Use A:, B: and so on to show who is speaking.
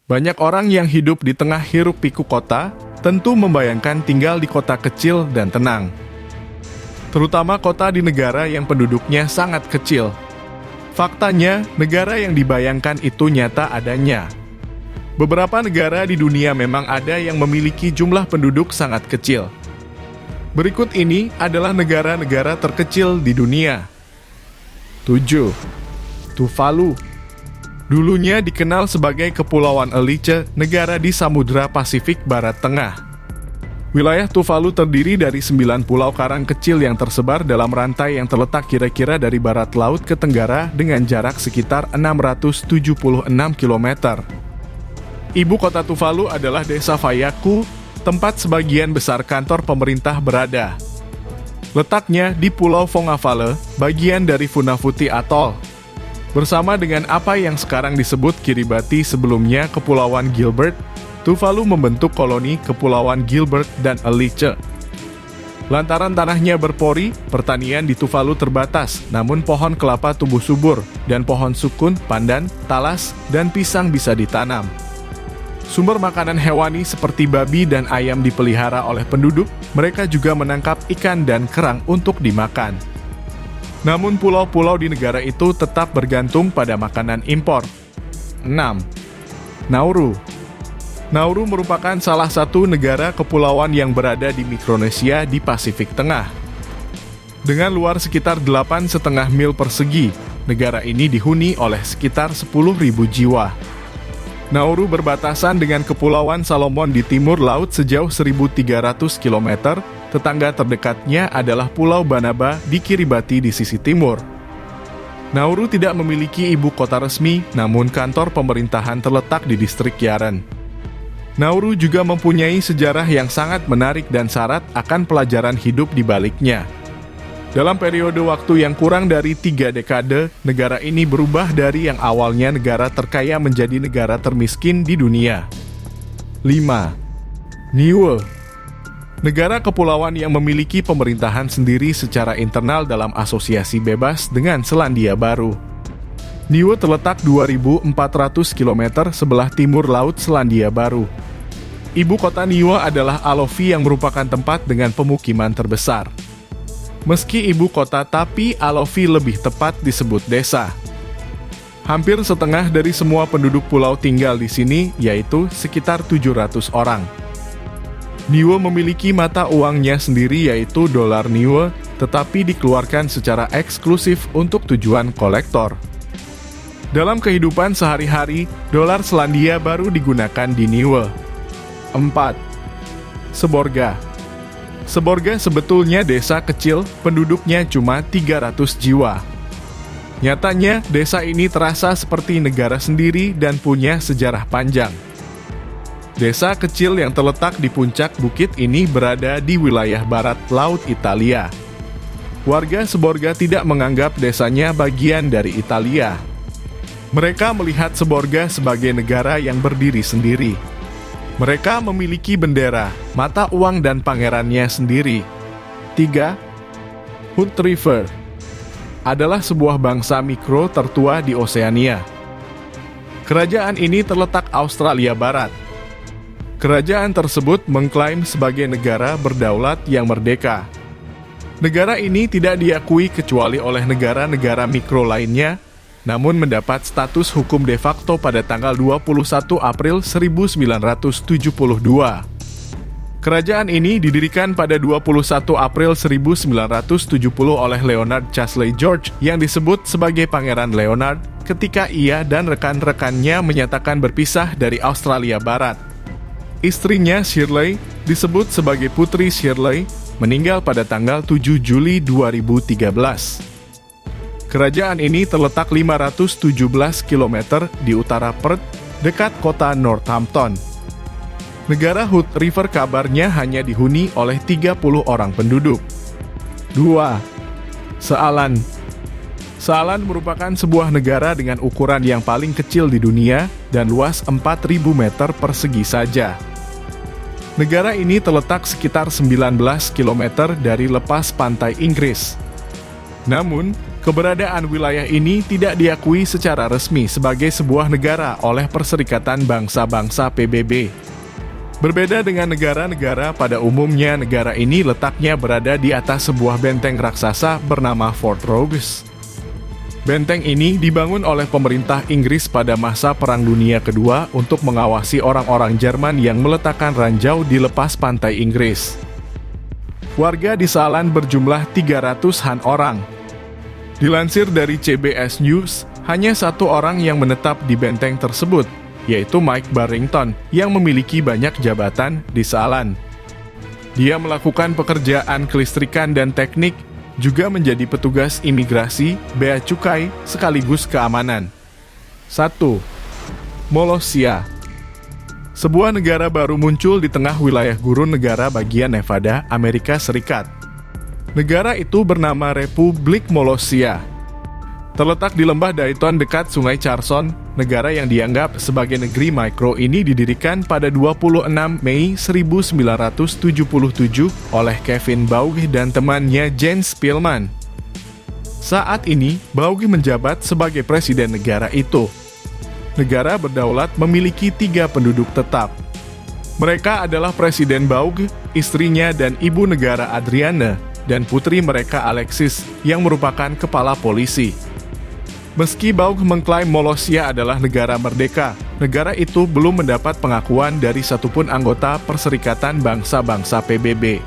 A: Banyak orang yang hidup di tengah hiruk-pikuk kota tentu membayangkan tinggal di kota kecil dan tenang. Terutama kota di negara yang penduduknya sangat kecil. Faktanya, negara yang dibayangkan itu nyata adanya. Beberapa negara di dunia memang ada yang memiliki jumlah penduduk sangat kecil. Berikut ini adalah negara-negara terkecil di dunia. 7. Tuvalu. Dulunya dikenal sebagai Kepulauan Ellice, negara di Samudra Pasifik Barat Tengah. Wilayah Tuvalu terdiri dari 9 pulau karang kecil yang tersebar dalam rantai yang terletak kira-kira dari barat laut ke tenggara dengan jarak sekitar 676 km. Ibu kota Tuvalu adalah Desa Vaiaku, tempat sebagian besar kantor pemerintah berada. Letaknya di Pulau Vongavale, bagian dari Funafuti Atoll. Bersama dengan apa yang sekarang disebut Kiribati, sebelumnya Kepulauan Gilbert, Tuvalu membentuk koloni Kepulauan Gilbert dan Ellice. Lantaran tanahnya berpori, pertanian di Tuvalu terbatas, namun pohon kelapa tumbuh subur, dan pohon sukun, pandan, talas, dan pisang bisa ditanam. Sumber makanan hewani seperti babi dan ayam dipelihara oleh penduduk, mereka juga menangkap ikan dan kerang untuk dimakan. Namun pulau-pulau di negara itu tetap bergantung pada makanan impor. 6. Nauru. Nauru merupakan salah satu negara kepulauan yang berada di Mikronesia di Pasifik Tengah. Dengan luar sekitar 8,5 mil persegi, negara ini dihuni oleh sekitar 10.000 jiwa. Nauru berbatasan dengan Kepulauan Salomon di timur laut sejauh 1.300 km, tetangga terdekatnya adalah Pulau Banaba di Kiribati di sisi timur. Nauru tidak memiliki ibu kota resmi, namun kantor pemerintahan terletak di distrik Yaren. Nauru juga mempunyai sejarah yang sangat menarik dan syarat akan pelajaran hidup di baliknya. Dalam periode waktu yang kurang dari 3 dekade, negara ini berubah dari yang awalnya negara terkaya menjadi negara termiskin di dunia. 5. Niue. Negara kepulauan yang memiliki pemerintahan sendiri secara internal dalam asosiasi bebas dengan Selandia Baru. Niue terletak 2.400 km sebelah timur laut Selandia Baru. Ibu kota Niue adalah Alofi yang merupakan tempat dengan pemukiman terbesar. Meski ibu kota, tapi Alofi lebih tepat disebut desa. Hampir setengah dari semua penduduk pulau tinggal di sini, yaitu sekitar 700 orang. Niue memiliki mata uangnya sendiri yaitu dolar Niue, tetapi dikeluarkan secara eksklusif untuk tujuan kolektor. Dalam kehidupan sehari-hari, dolar Selandia Baru digunakan di Niue. 4. Seborga. Seborga sebetulnya desa kecil, penduduknya cuma 300 jiwa. Nyatanya, desa ini terasa seperti negara sendiri dan punya sejarah panjang. Desa kecil yang terletak di puncak bukit ini berada di wilayah barat laut Italia. Warga Seborga tidak menganggap desanya bagian dari Italia. Mereka melihat Seborga sebagai negara yang berdiri sendiri. Mereka memiliki bendera, mata uang dan pangerannya sendiri. 3. Hood River adalah sebuah bangsa mikro tertua di Oseania. Kerajaan ini terletak Australia Barat. Kerajaan tersebut mengklaim sebagai negara berdaulat yang merdeka. Negara ini tidak diakui kecuali oleh negara-negara mikro lainnya, namun mendapat status hukum de facto pada tanggal 21 April 1972. Kerajaan ini didirikan pada 21 April 1970 oleh Leonard Chasley George yang disebut sebagai Pangeran Leonard ketika ia dan rekan-rekannya menyatakan berpisah dari Australia Barat. Istrinya Shirley, disebut sebagai Putri Shirley, meninggal pada tanggal 7 Juli 2013. Kerajaan ini terletak 517 km di utara Perth, dekat kota Northampton. Negara Hood River kabarnya hanya dihuni oleh 30 orang penduduk. 2. Sealan. Sealan merupakan sebuah negara dengan ukuran yang paling kecil di dunia dan luas 4.000 meter persegi saja. Negara ini terletak sekitar 19 km dari lepas pantai Inggris. Namun, Keberadaan wilayah ini tidak diakui secara resmi sebagai sebuah negara oleh Perserikatan Bangsa-Bangsa PBB. Berbeda dengan negara-negara, pada umumnya negara ini letaknya berada di atas sebuah benteng raksasa bernama Fort Rogues. Benteng ini dibangun oleh pemerintah Inggris pada masa Perang Dunia Kedua untuk mengawasi orang-orang Jerman yang meletakkan ranjau di lepas pantai Inggris. Warga di Salan berjumlah 300-an orang. Dilansir dari CBS News, hanya satu orang yang menetap di benteng tersebut, yaitu Mike Barrington, yang memiliki banyak jabatan di Salan. Dia melakukan pekerjaan kelistrikan dan teknik, juga menjadi petugas imigrasi, bea cukai, sekaligus keamanan. 1. Molossia. Sebuah negara baru muncul di tengah wilayah gurun negara bagian Nevada, Amerika Serikat. Negara itu bernama Republik Molossia. Terletak di lembah Dayton dekat Sungai Carson, negara yang dianggap sebagai negeri mikro ini didirikan pada 26 Mei 1977 oleh Kevin Bauge dan temannya Jens Spillman. Saat ini, Bauge menjabat sebagai presiden negara itu. Negara berdaulat memiliki 3 penduduk tetap. Mereka adalah Presiden Bauge, istrinya dan ibu negara Adriana, dan putri mereka Alexis, yang merupakan kepala polisi. Meski Bauge mengklaim Molossia adalah negara merdeka, negara itu belum mendapat pengakuan dari satupun anggota Perserikatan Bangsa-Bangsa PBB.